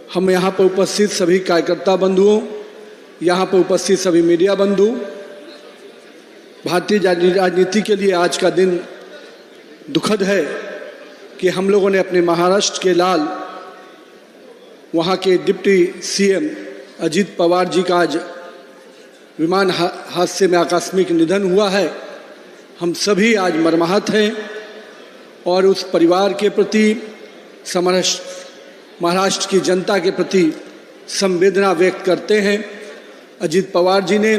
हम यहाँ पर उपस्थित सभी कार्यकर्ता बंधुओं, यहाँ पर उपस्थित सभी मीडिया बंधु, भारतीय राजनीति के लिए आज का दिन दुखद है कि हम लोगों ने अपने महाराष्ट्र के लाल, वहाँ के डिप्टी सीएम अजित पवार जी का आज विमान हादसे में आकस्मिक निधन हुआ है। हम सभी आज मर्माहत हैं और उस परिवार के प्रति, महाराष्ट्र की जनता के प्रति संवेदना व्यक्त करते हैं। अजित पवार जी ने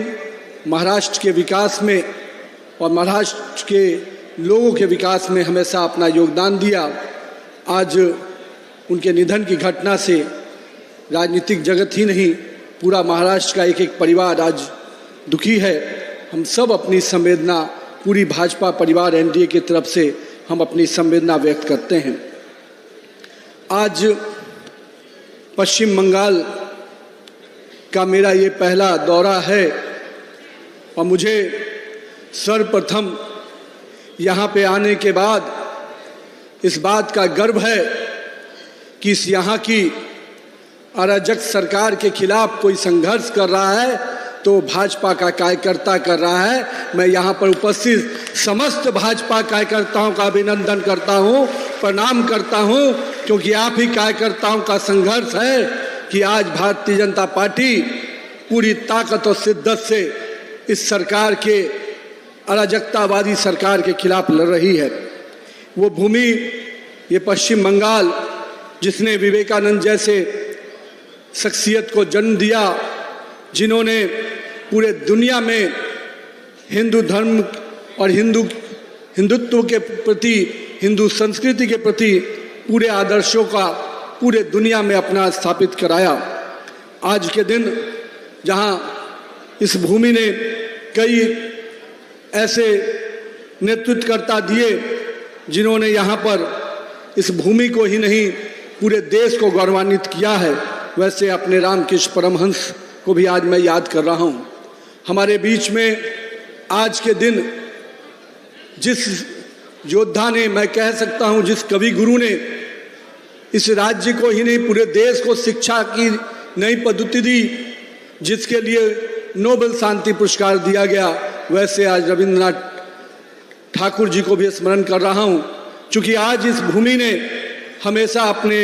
महाराष्ट्र के विकास में और महाराष्ट्र के लोगों के विकास में हमेशा अपना योगदान दिया। आज उनके निधन की घटना से राजनीतिक जगत ही नहीं, पूरा महाराष्ट्र का एक एक परिवार आज दुखी है। हम सब अपनी संवेदना, पूरी भाजपा परिवार एनडीए की तरफ से हम अपनी संवेदना व्यक्त करते हैं। आज पश्चिम बंगाल का मेरा ये पहला दौरा है और मुझे सर्वप्रथम यहाँ पे आने के बाद इस बात का गर्व है कि इस यहाँ की अराजक सरकार के खिलाफ कोई संघर्ष कर रहा है तो भाजपा का कार्यकर्ता कर रहा है। मैं यहाँ पर उपस्थित समस्त भाजपा कार्यकर्ताओं का अभिनंदन करता हूँ, प्रणाम करता हूँ, क्योंकि आप ही कार्यकर्ताओं का संघर्ष है कि आज भारतीय जनता पार्टी पूरी ताकत और शिद्दत से इस सरकार के, अराजकतावादी सरकार के खिलाफ लड़ रही है। वो भूमि, ये पश्चिम बंगाल, जिसने विवेकानंद जैसे शख्सियत को जन्म दिया, जिन्होंने पूरे दुनिया में हिंदू धर्म और हिंदुत्व के प्रति, हिंदू संस्कृति के प्रति पूरे आदर्शों का पूरे दुनिया में अपना स्थापित कराया। आज के दिन जहां इस भूमि ने कई ऐसे नेतृत्वकर्ता दिए जिन्होंने यहाँ पर इस भूमि को ही नहीं पूरे देश को गौरवान्वित किया है, वैसे अपने रामकृष्ण परमहंस को भी आज मैं याद कर रहा हूँ। हमारे बीच में आज के दिन जिस योद्धा ने, मैं कह सकता हूँ जिस कवि गुरु ने इस राज्य को ही नहीं पूरे देश को शिक्षा की नई पद्धति दी, जिसके लिए नोबेल शांति पुरस्कार दिया गया, वैसे आज रविंद्रनाथ ठाकुर जी को भी स्मरण कर रहा हूँ। क्योंकि आज इस भूमि ने हमेशा अपने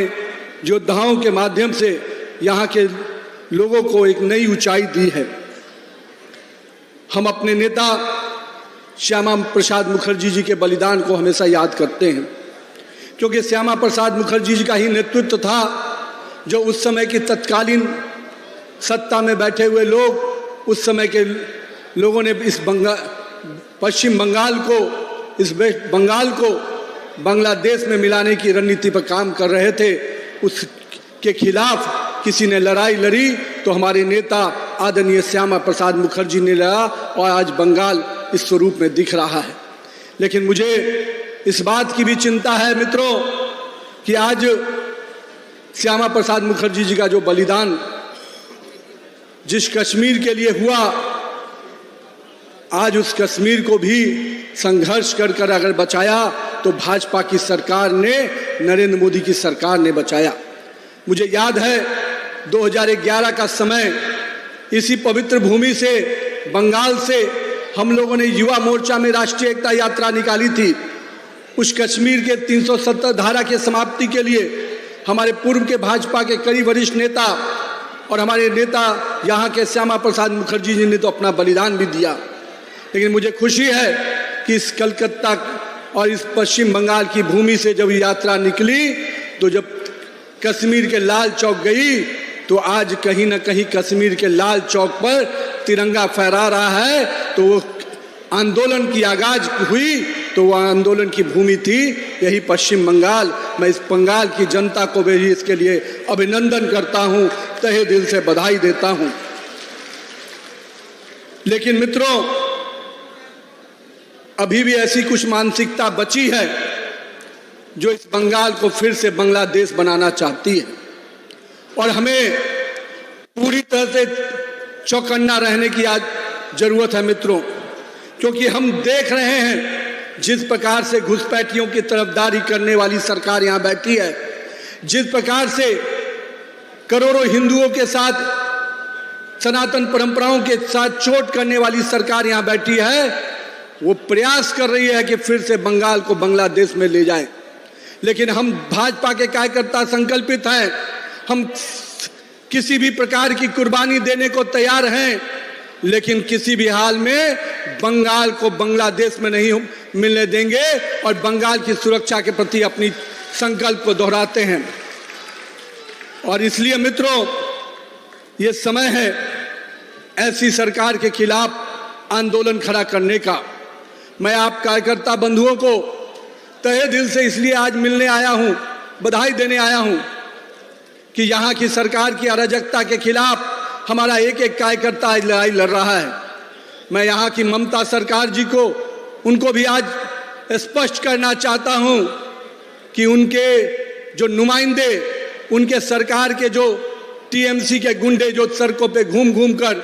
योद्धाओं के माध्यम से यहाँ के लोगों को एक नई ऊंचाई दी है। हम अपने नेता श्यामा प्रसाद मुखर्जी जी के बलिदान को हमेशा याद करते हैं, क्योंकि श्यामा प्रसाद मुखर्जी जी का ही नेतृत्व था जो उस समय की तत्कालीन सत्ता में बैठे हुए लोग, उस समय के लोगों ने इस पश्चिम बंगाल को, इस वेस्ट बंगाल को बांग्लादेश में मिलाने की रणनीति पर काम कर रहे थे। उसके खिलाफ किसी ने लड़ाई लड़ी तो हमारे नेता आदरणीय श्यामा प्रसाद मुखर्जी ने लड़ा और आज बंगाल इस स्वरूप में दिख रहा है। लेकिन मुझे इस बात की भी चिंता है मित्रों कि आज श्यामा प्रसाद मुखर्जी जी का जो बलिदान जिस कश्मीर के लिए हुआ, आज उस कश्मीर को भी संघर्ष कर कर अगर बचाया तो भाजपा की सरकार ने, नरेंद्र मोदी की सरकार ने बचाया। मुझे याद है 2011 का समय, इसी पवित्र भूमि से, बंगाल से हम लोगों ने युवा मोर्चा में राष्ट्रीय एकता यात्रा निकाली थी। उस कश्मीर के 370 धारा के समाप्ति के लिए हमारे पूर्व के भाजपा के कई वरिष्ठ नेता और हमारे नेता यहाँ के श्यामा प्रसाद मुखर्जी जी ने तो अपना बलिदान भी दिया। लेकिन मुझे खुशी है कि इस कलकत्ता और इस पश्चिम बंगाल की भूमि से जब यात्रा निकली तो जब कश्मीर के लाल चौक गई तो आज कहीं ना कहीं कश्मीर के लाल चौक पर तिरंगा फहरा रहा है। तो वो आंदोलन की आगाज हुई तो वह आंदोलन की भूमि थी यही पश्चिम बंगाल। मैं इस बंगाल की जनता को भी इसके लिए अभिनंदन करता हूं, तहे दिल से बधाई देता हूं। लेकिन मित्रों, अभी भी ऐसी कुछ मानसिकता बची है जो इस बंगाल को फिर से बांग्लादेश बनाना चाहती है और हमें पूरी तरह से चौकन्ना रहने की आज जरूरत है मित्रों, क्योंकि हम देख रहे हैं जिस प्रकार से घुसपैठियों की तरफदारी करने वाली सरकार यहाँ बैठी है, जिस प्रकार से करोड़ों हिंदुओं के साथ, सनातन परंपराओं के साथ चोट करने वाली सरकार यहां बैठी है। वो प्रयास कर रही है कि फिर से बंगाल को बांग्लादेश में ले जाए। लेकिन हम भाजपा के कार्यकर्ता संकल्पित हैं, हम किसी भी प्रकार की कुर्बानी देने को तैयार हैं, लेकिन किसी भी हाल में बंगाल को बांग्लादेश में नहीं मिलने देंगे और बंगाल की सुरक्षा के प्रति अपनी संकल्प को दोहराते हैं। और इसलिए मित्रों, ये समय है ऐसी सरकार के खिलाफ आंदोलन खड़ा करने का। मैं आप कार्यकर्ता बंधुओं को तहे दिल से इसलिए आज मिलने आया हूं, बधाई देने आया हूं कि यहां की सरकार की अराजकता के खिलाफ हमारा एक एक कार्यकर्ता आज लड़ाई लड़ रहा है। मैं यहां की ममता सरकार जी को, उनको भी आज स्पष्ट करना चाहता हूं कि उनके जो नुमाइंदे, उनके सरकार के जो टीएमसी के गुंडे जो सड़कों पे घूम घूम कर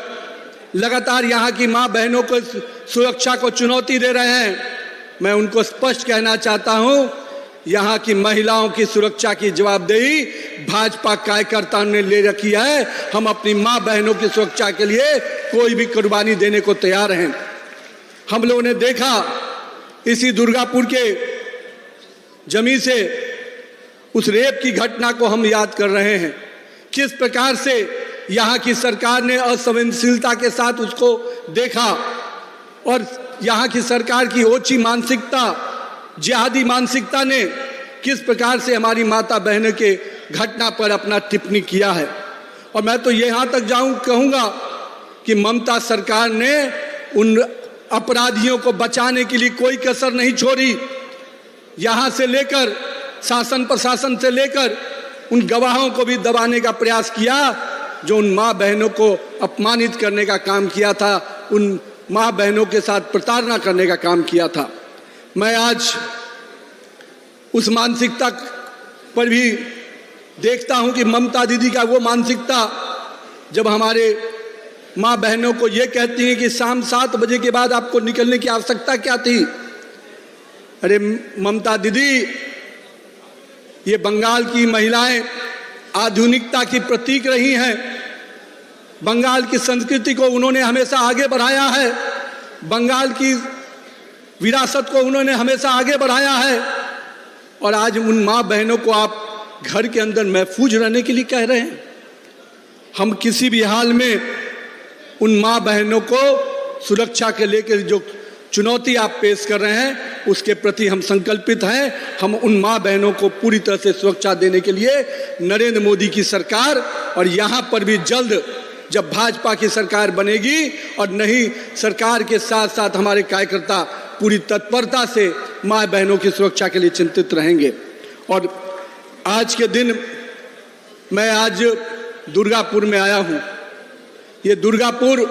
लगातार यहाँ की माँ बहनों को सुरक्षा को चुनौती दे रहे हैं, मैं उनको स्पष्ट कहना चाहता हूँ, यहाँ की महिलाओं की सुरक्षा की जवाबदेही भाजपा कार्यकर्ताओं ने ले रखी है। हम अपनी माँ बहनों की सुरक्षा के लिए कोई भी कुर्बानी देने को तैयार हैं। हम लोगों ने देखा इसी दुर्गापुर के जमी से उस रेप की घटना को हम याद कर रहे हैं, किस प्रकार से यहाँ की सरकार ने असंवेदनशीलता के साथ उसको देखा और यहाँ की सरकार की ओछी मानसिकता, जिहादी मानसिकता ने किस प्रकार से हमारी माता बहनों के घटना पर अपना टिप्पणी किया है। और मैं तो यहाँ तक कहूँगा कि ममता सरकार ने उन अपराधियों को बचाने के लिए कोई कसर नहीं छोड़ी। यहाँ से लेकर शासन प्रशासन से लेकर उन गवाहों को भी दबाने का प्रयास किया जो उन माँ बहनों को अपमानित करने का काम किया था, उन माँ बहनों के साथ प्रताड़ना करने का काम किया था। मैं आज उस मानसिकता पर भी देखता हूं कि ममता दीदी का वो मानसिकता जब हमारे माँ बहनों को ये कहती हैं कि शाम 7 बजे के बाद आपको निकलने की आवश्यकता क्या थी। अरे ममता दीदी, ये बंगाल की महिलाएं आधुनिकता की प्रतीक रही हैं। बंगाल की संस्कृति को उन्होंने हमेशा आगे बढ़ाया है, बंगाल की विरासत को उन्होंने हमेशा आगे बढ़ाया है। और आज उन माँ बहनों को आप घर के अंदर महफूज रहने के लिए कह रहे हैं। हम किसी भी हाल में उन माँ बहनों को सुरक्षा के लेकर जो चुनौती आप पेश कर रहे हैं, उसके प्रति हम संकल्पित हैं। हम उन माँ बहनों को पूरी तरह से सुरक्षा देने के लिए नरेंद्र मोदी की सरकार और यहाँ पर भी जल्द जब भाजपा की सरकार बनेगी और नई सरकार के साथ साथ हमारे कार्यकर्ता पूरी तत्परता से माँ बहनों की सुरक्षा के लिए चिंतित रहेंगे। और आज के दिन मैं आज दुर्गापुर में आया हूँ। ये दुर्गापुर,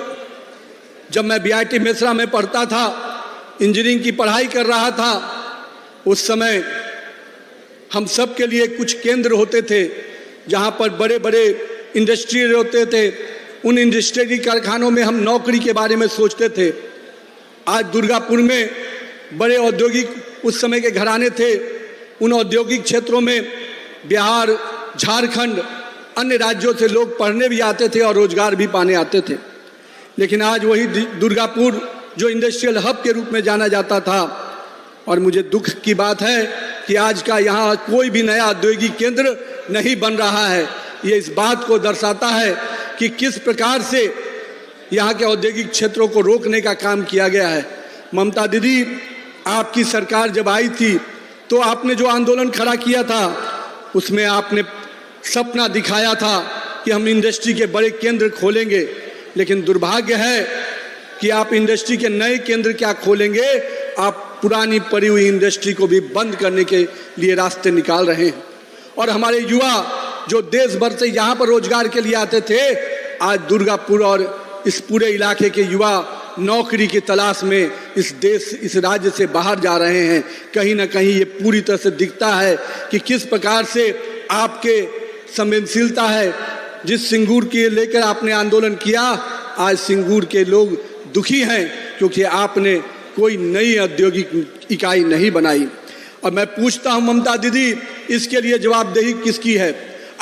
जब मैं बीआईटी मेसरा में पढ़ता था, इंजीनियरिंग की पढ़ाई कर रहा था, उस समय हम सब के लिए कुछ केंद्र होते थे जहाँ पर बड़े बड़े इंडस्ट्री होते थे। उन इंडस्ट्री कारखानों में हम नौकरी के बारे में सोचते थे। आज दुर्गापुर में बड़े औद्योगिक उस समय के घराने थे। उन औद्योगिक क्षेत्रों में बिहार, झारखंड, अन्य राज्यों से लोग पढ़ने भी आते थे और रोजगार भी पाने आते थे। लेकिन आज वही दुर्गापुर जो इंडस्ट्रियल हब के रूप में जाना जाता था, और मुझे दुख की बात है कि आज का यहाँ कोई भी नया औद्योगिक केंद्र नहीं बन रहा है। ये इस बात को दर्शाता है कि किस प्रकार से यहाँ के औद्योगिक क्षेत्रों को रोकने का काम किया गया है। ममता दीदी, आपकी सरकार जब आई थी तो आपने जो आंदोलन खड़ा किया था उसमें आपने सपना दिखाया था कि हम इंडस्ट्री के बड़े केंद्र खोलेंगे। लेकिन दुर्भाग्य है कि आप इंडस्ट्री के नए केंद्र क्या खोलेंगे, आप पुरानी पड़ी हुई इंडस्ट्री को भी बंद करने के लिए रास्ते निकाल रहे हैं। और हमारे युवा जो देश भर से यहाँ पर रोजगार के लिए आते थे, आज दुर्गापुर और इस पूरे इलाके के युवा नौकरी की तलाश में इस देश, इस राज्य से बाहर जा रहे हैं। कहीं ना कहीं ये पूरी तरह से दिखता है कि किस प्रकार से आपके संवेदनशीलता है। जिस सिंगूर के लेकर आपने आंदोलन किया, आज सिंगूर के लोग दुखी हैं क्योंकि आपने कोई नई औद्योगिक इकाई नहीं बनाई। और मैं पूछता हूं ममता दीदी, इसके लिए जवाबदेही किसकी है?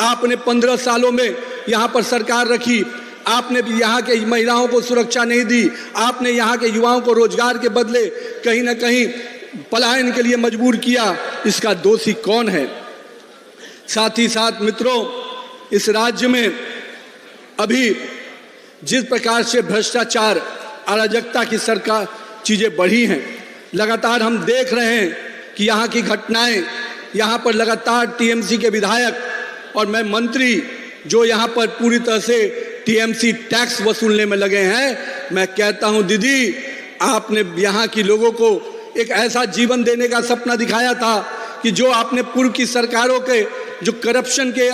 आपने 15 सालों में यहाँ पर सरकार रखी, आपने भी यहाँ के महिलाओं को सुरक्षा नहीं दी, आपने यहाँ के युवाओं को रोजगार के बदले कहीं ना कहीं पलायन के लिए मजबूर किया। इसका दोषी कौन है? साथ ही साथ मित्रों, इस राज्य में अभी जिस प्रकार से भ्रष्टाचार, अराजकता की सरकार चीजें बढ़ी हैं, लगातार हम देख रहे हैं कि यहाँ की घटनाएं, यहाँ पर लगातार टीएमसी के विधायक और मैं मंत्री जो यहाँ पर पूरी तरह से टीएमसी टैक्स वसूलने में लगे हैं। मैं कहता हूँ दीदी, आपने यहाँ की लोगों को एक ऐसा जीवन देने का सपना दिखाया था कि जो आपने पूर्व की सरकारों के जो करप्शन के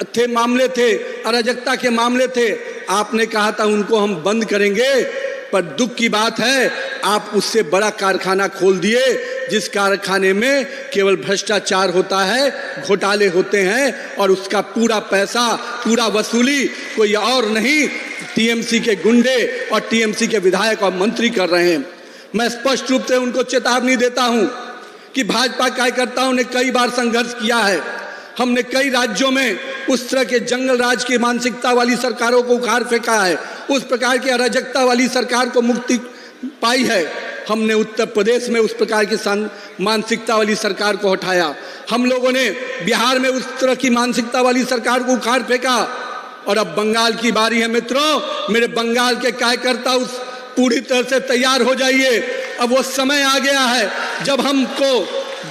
थे मामले थे, अराजकता के मामले थे, आपने कहा था उनको हम बंद करेंगे। पर दुख की बात है, आप उससे बड़ा कारखाना खोल दिए जिस कारखाने में केवल भ्रष्टाचार होता है, घोटाले होते हैं और उसका पूरा पैसा, पूरा वसूली कोई और नहीं, टीएमसी के गुंडे और टीएमसी के विधायक और मंत्री कर रहे हैं। मैं स्पष्ट रूप से उनको चेतावनी देता हूं कि भाजपा कार्यकर्ताओं ने कई बार संघर्ष किया है। हमने कई राज्यों में उस तरह के जंगल राज की मानसिकता वाली सरकारों को उखाड़ फेंका है, उस प्रकार की अराजकता वाली सरकार को मुक्ति पाई है। हमने उत्तर प्रदेश में उस प्रकार की मानसिकता वाली सरकार को हटाया। हम लोगों ने बिहार में उस तरह की मानसिकता वाली सरकार को उखाड़ फेंका और अब बंगाल की बारी है। मित्रों, मेरे बंगाल के कार्यकर्ता उस पूरी तरह से तैयार हो जाइए। अब वो समय आ गया है जब हमको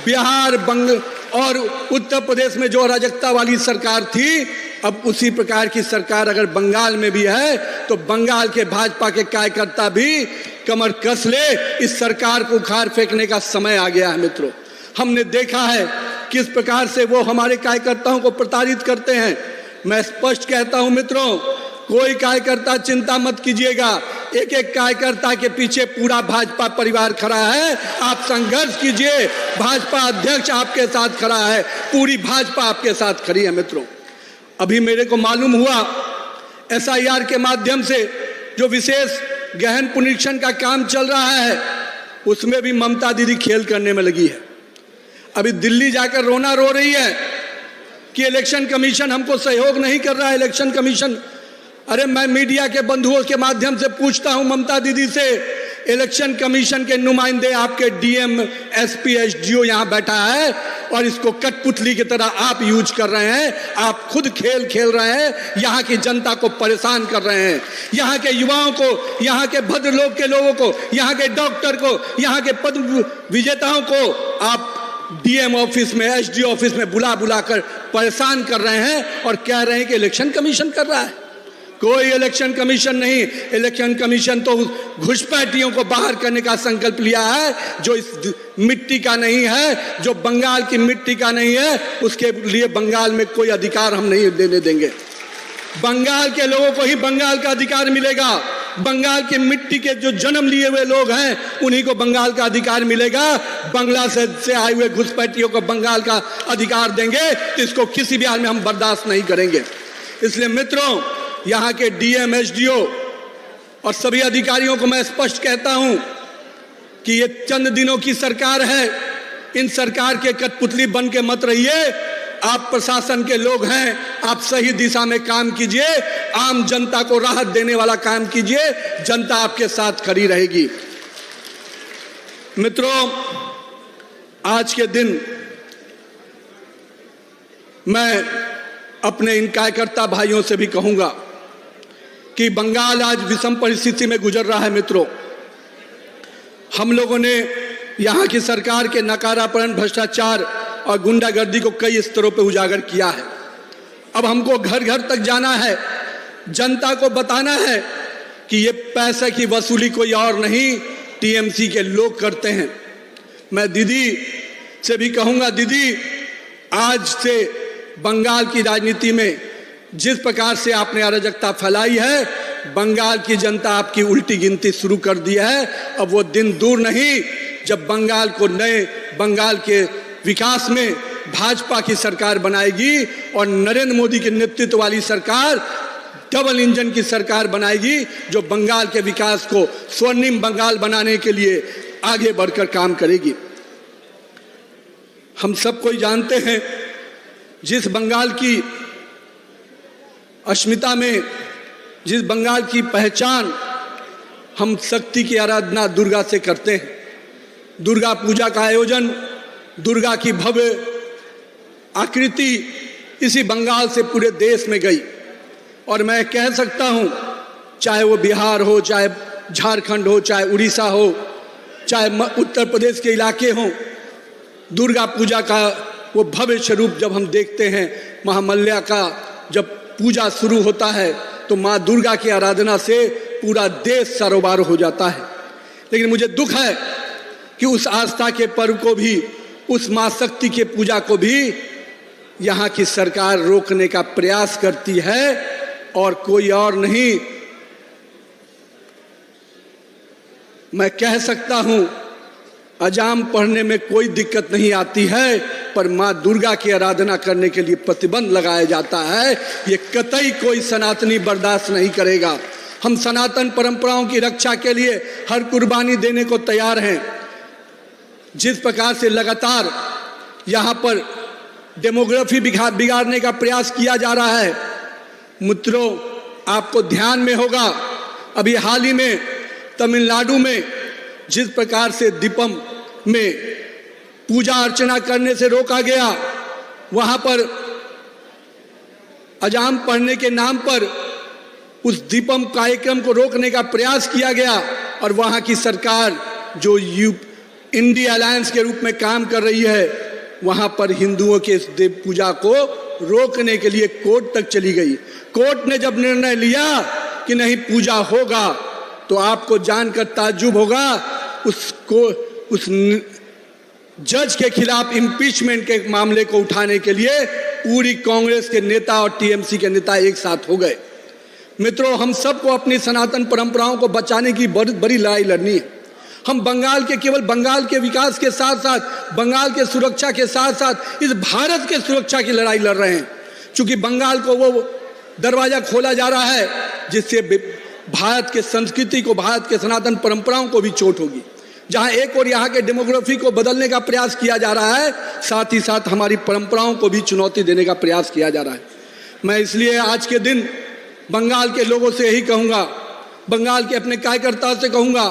बिहार, बंगाल और उत्तर प्रदेश में जो अराजकता वाली सरकार थी, अब उसी प्रकार की सरकार अगर बंगाल में भी है तो बंगाल के भाजपा के कार्यकर्ता भी कमर कस ले। इस सरकार को उखाड़ फेंकने का समय आ गया है। मित्रों, हमने देखा है किस प्रकार से वो हमारे कार्यकर्ताओं को प्रताड़ित करते हैं। मैं स्पष्ट कहता हूं मित्रों, कोई कार्यकर्ता चिंता मत कीजिएगा, एक एक कार्यकर्ता के पीछे पूरा भाजपा परिवार खड़ा है। आप संघर्ष कीजिए, भाजपा अध्यक्ष आपके साथ खड़ा है, पूरी भाजपा आपके साथ खड़ी है। मित्रों, अभी मेरे को मालूम हुआ एसआईआर के माध्यम से जो विशेष गहन पुनरीक्षण का काम चल रहा है, उसमें भी ममता दीदी खेल करने में लगी है। अभी दिल्ली जाकर रोना रो रही है कि इलेक्शन कमीशन हमको सहयोग नहीं कर रहा है। इलेक्शन कमीशन, अरे मैं मीडिया के बंधुओं के माध्यम से पूछता हूं ममता दीदी से, इलेक्शन कमीशन के नुमाइंदे आपके डीएम, एसपी, एसडीओ यहां बैठा है और इसको कठपुतली की तरह आप यूज कर रहे हैं। आप खुद खेल खेल रहे हैं, यहां की जनता को परेशान कर रहे हैं, यहां के युवाओं को, यहां के भद्र लोग के लोगों को, यहां के डॉक्टर को, यहां के पद विजेताओं को आप डीएम ऑफिस में, एसडीओ ऑफिस में बुला बुला कर परेशान कर रहे हैं और कह रहे हैं कि इलेक्शन कमीशन कर रहा है। कोई इलेक्शन कमीशन नहीं। इलेक्शन कमीशन तो घुसपैठियों को बाहर करने का संकल्प लिया है, जो इस मिट्टी का नहीं है, जो बंगाल की मिट्टी का नहीं है। उसके लिए बंगाल में कोई अधिकार हम नहीं देने देंगे। बंगाल के लोगों को ही बंगाल का अधिकार मिलेगा। बंगाल की मिट्टी के जो जन्म लिए हुए लोग हैं, उन्हीं को बंगाल का अधिकार मिलेगा। बांग्लादेश से आए हुए घुसपैठियों को बंगाल का अधिकार देंगे तो इसको किसी भी हाल में हम बर्दाश्त नहीं करेंगे। इसलिए मित्रों, यहाँ के डीएम, एसडीओ और सभी अधिकारियों को मैं स्पष्ट कहता हूं कि ये चंद दिनों की सरकार है। इन सरकार के कठपुतली बन के मत रहिए। आप प्रशासन के लोग हैं, आप सही दिशा में काम कीजिए, आम जनता को राहत देने वाला काम कीजिए, जनता आपके साथ खड़ी रहेगी। मित्रों, आज के दिन मैं अपने इन कार्यकर्ता भाइयों से भी कहूंगा कि बंगाल आज विषम परिस्थिति में गुजर रहा है। मित्रों, हम लोगों ने यहाँ की सरकार के नकारापन, भ्रष्टाचार और गुंडागर्दी को कई स्तरों पर उजागर किया है। अब हमको घर घर तक जाना है, जनता को बताना है कि ये पैसे की वसूली कोई और नहीं, टीएमसी के लोग करते हैं। मैं दीदी से भी कहूँगा, दीदी आज से बंगाल की राजनीति में जिस प्रकार से आपने अराजकता फैलाई है, बंगाल की जनता आपकी उल्टी गिनती शुरू कर दी है। अब वो दिन दूर नहीं जब बंगाल को नए बंगाल के विकास में भाजपा की सरकार बनाएगी और नरेंद्र मोदी के नेतृत्व वाली सरकार डबल इंजन की सरकार बनाएगी, जो बंगाल के विकास को स्वर्णिम बंगाल बनाने के लिए आगे बढ़कर काम करेगी। हम सब कोई जानते हैं, जिस बंगाल की अस्मिता में जिस बंगाल की पहचान हम शक्ति की आराधना दुर्गा से करते हैं, दुर्गा पूजा का आयोजन, दुर्गा की भव्य आकृति इसी बंगाल से पूरे देश में गई। और मैं कह सकता हूँ, चाहे वो बिहार हो, चाहे झारखंड हो, चाहे उड़ीसा हो, चाहे उत्तर प्रदेश के इलाके हों, दुर्गा पूजा का वो भव्य स्वरूप जब हम देखते हैं, महामल्ल्या का जब पूजा शुरू होता है तो माँ दुर्गा की आराधना से पूरा देश सरोबार हो जाता है। लेकिन मुझे दुख है कि उस आस्था के पर्व को भी, उस माँ शक्ति के पूजा को भी यहाँ की सरकार रोकने का प्रयास करती है और कोई और नहीं, मैं कह सकता हूँ अजाम पढ़ने में कोई दिक्कत नहीं आती है, पर माँ दुर्गा की आराधना करने के लिए प्रतिबंध लगाया जाता है। ये कतई कोई सनातनी बर्दाश्त नहीं करेगा। हम सनातन परंपराओं की रक्षा के लिए हर कुर्बानी देने को तैयार हैं। जिस प्रकार से लगातार यहाँ पर डेमोग्राफी बिगाड़ने का प्रयास किया जा रहा है, मित्रों आपको ध्यान में होगा, अभी हाल ही में तमिलनाडु में जिस प्रकार से दीपम में पूजा अर्चना करने से रोका गया, वहां पर अजाम पढ़ने के नाम पर उस दीपम कार्यक्रम को रोकने का प्रयास किया गया और वहां की सरकार जो इंडिया अलायंस के रूप में काम कर रही है, वहां पर हिंदुओं के इस देव पूजा को रोकने के लिए कोर्ट तक चली गई। कोर्ट ने जब निर्णय लिया कि नहीं पूजा होगा, तो आपको जानकर ताज्जुब होगा, उस जज के खिलाफ इम्पीचमेंट के मामले को उठाने के लिए पूरी कांग्रेस के नेता और टीएमसी के नेता एक साथ हो गए। मित्रों, हम सबको अपनी सनातन परंपराओं को बचाने की बड़ी लड़ाई लड़नी है। हम बंगाल के, केवल बंगाल के विकास के साथ साथ, बंगाल के सुरक्षा के साथ साथ इस भारत के सुरक्षा की लड़ाई लड़ रहे हैं। क्योंकि बंगाल को वो दरवाजा खोला जा रहा है जिससे भारत के संस्कृति को, भारत के सनातन परंपराओं को भी चोट होगी। जहां एक और यहाँ के डेमोग्राफी को बदलने का प्रयास किया जा रहा है, साथ ही साथ हमारी परंपराओं को भी चुनौती देने का प्रयास किया जा रहा है। मैं इसलिए आज के दिन बंगाल के लोगों से यही कहूँगा, बंगाल के अपने कार्यकर्ताओं से कहूँगा,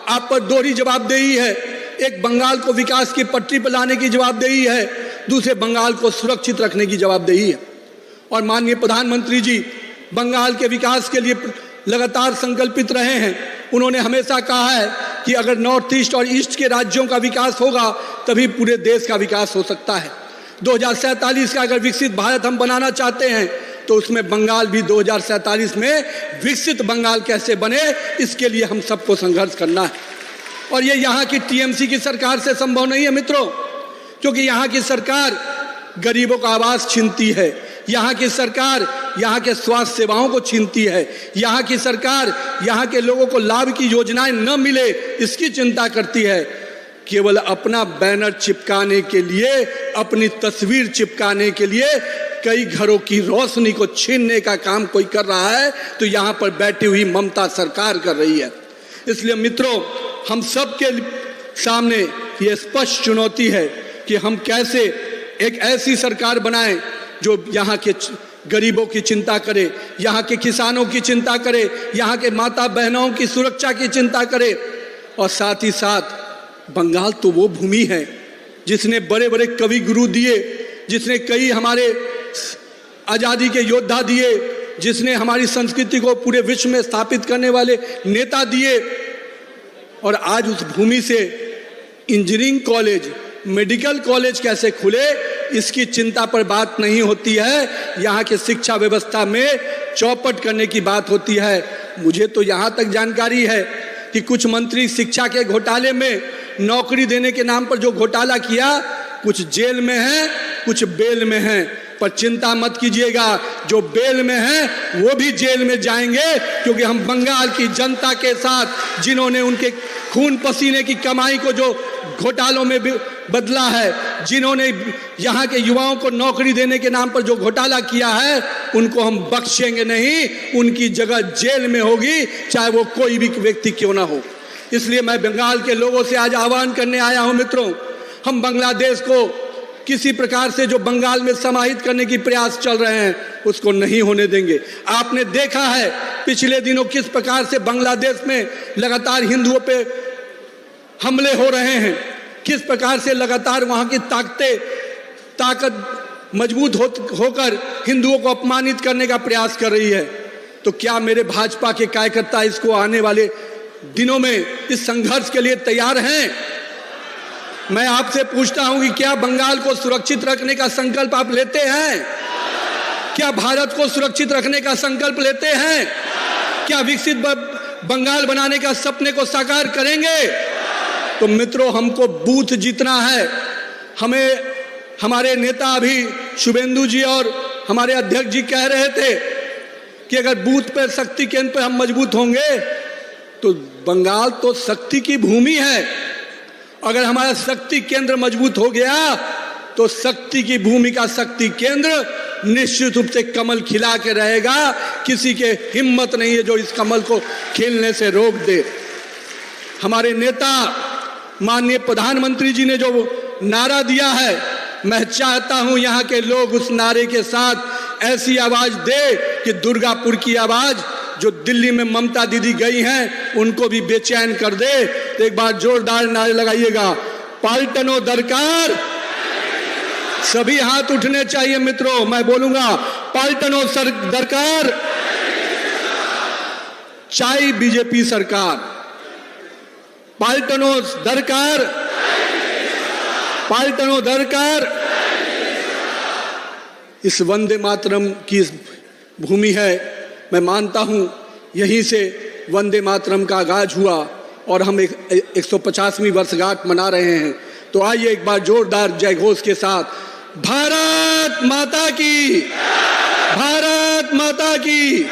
आप पर दोहरी जवाबदेही है। एक बंगाल को विकास की पटरी पर लाने की जवाबदेही है, दूसरे बंगाल को सुरक्षित रखने की जवाबदेही है। और माननीय प्रधानमंत्री जी बंगाल के विकास के लिए लगातार संकल्पित रहे हैं। उन्होंने हमेशा कहा है कि अगर नॉर्थ ईस्ट और ईस्ट के राज्यों का विकास होगा तभी पूरे देश का विकास हो सकता है। 2047 का अगर विकसित भारत हम बनाना चाहते हैं तो उसमें बंगाल भी 2047 में विकसित बंगाल कैसे बने, इसके लिए हम सबको संघर्ष करना है। और ये यहाँ की टीएमसी की सरकार से संभव नहीं है मित्रों, क्योंकि यहाँ की सरकार गरीबों का आवास छीनती है, यहाँ की सरकार यहाँ के स्वास्थ्य सेवाओं को छीनती है, यहाँ की सरकार यहाँ के लोगों को लाभ की योजनाएं न मिले इसकी चिंता करती है। केवल अपना बैनर चिपकाने के लिए, अपनी तस्वीर चिपकाने के लिए कई घरों की रोशनी को छीनने का काम कोई कर रहा है तो यहाँ पर बैठी हुई ममता सरकार कर रही है। इसलिए मित्रों, हम सबके सामने ये स्पष्ट चुनौती है कि हम कैसे एक ऐसी सरकार बनाएं जो यहाँ के गरीबों की चिंता करे, यहाँ के किसानों की चिंता करे, यहाँ के माता बहनों की सुरक्षा की चिंता करे। और साथ ही साथ बंगाल तो वो भूमि है जिसने बड़े बड़े कवि गुरु दिए, जिसने कई हमारे आज़ादी के योद्धा दिए, जिसने हमारी संस्कृति को पूरे विश्व में स्थापित करने वाले नेता दिए। और आज उस भूमि से इंजीनियरिंग कॉलेज, मेडिकल कॉलेज कैसे खुले, इसकी चिंता पर बात नहीं होती है। यहाँ के शिक्षा व्यवस्था में चौपट करने की बात होती है। मुझे तो यहाँ तक जानकारी है कि कुछ मंत्री शिक्षा के घोटाले में नौकरी देने के नाम पर जो घोटाला किया, कुछ जेल में हैं, कुछ बेल में हैं। पर चिंता मत कीजिएगा, जो बेल में हैं वो भी जेल में जाएंगे, क्योंकि हम बंगाल की जनता के साथ, जिन्होंने उनके खून पसीने की कमाई को जो घोटालों में बदला है, जिन्होंने यहाँ के युवाओं को नौकरी देने के नाम पर जो घोटाला किया है, उनको हम बख्शेंगे नहीं। उनकी जगह जेल में होगी, चाहे वो कोई भी व्यक्ति क्यों ना हो। इसलिए मैं बंगाल के लोगों से आज आह्वान करने आया हूं मित्रों, हम बांग्लादेश को किसी प्रकार से जो बंगाल में समाहित करने की प्रयास चल रहे हैं, उसको नहीं होने देंगे। आपने देखा है पिछले दिनों किस प्रकार से बांग्लादेश में लगातार हिंदुओं पे हमले हो रहे हैं, किस प्रकार से लगातार वहां की ताकत मजबूत होकर हिंदुओं को अपमानित करने का प्रयास कर रही है। तो क्या मेरे भाजपा के कार्यकर्ता इसको आने वाले दिनों में इस संघर्ष के लिए तैयार हैं? मैं आपसे पूछता हूं कि क्या बंगाल को सुरक्षित रखने का संकल्प आप लेते हैं? क्या भारत को सुरक्षित रखने का संकल्प लेते हैं? क्या विकसित बंगाल बनाने का सपने को साकार करेंगे? तो मित्रों, हमको बूथ जीतना है। हमें हमारे नेता अभी शुभेंदु जी और हमारे अध्यक्ष जी कह रहे थे कि अगर बूथ पर शक्ति केंद्र पर हम मजबूत होंगे तो बंगाल तो शक्ति की भूमि है। अगर हमारा शक्ति केंद्र मजबूत हो गया तो शक्ति की भूमि का शक्ति केंद्र निश्चित रूप से कमल खिला के रहेगा। किसी के हिम्मत नहीं है जो इस कमल को खिलने से रोक दे। हमारे नेता माननीय प्रधानमंत्री जी ने जो नारा दिया है, मैं चाहता हूं यहां के लोग उस नारे के साथ ऐसी आवाज दे कि दुर्गापुर की आवाज जो दिल्ली में ममता दीदी गई हैं उनको भी बेचैन कर दे। तो एक बार जोरदार नारे लगाइएगा, पलटनो दरकार। सभी हाथ उठने चाहिए मित्रों, मैं बोलूंगा पलटनो दरकार, चाहे बीजेपी सरकार, पलटनो दरकार, पलटनो दरकार। इस वंदे मातरम की भूमि है। मैं मानता हूं यहीं से वंदे मातरम का आगाज हुआ और हम 150वीं वर्षगांठ मना रहे हैं। तो आइए एक बार जोरदार जय घोष के साथ, भारत माता की, भारत माता की।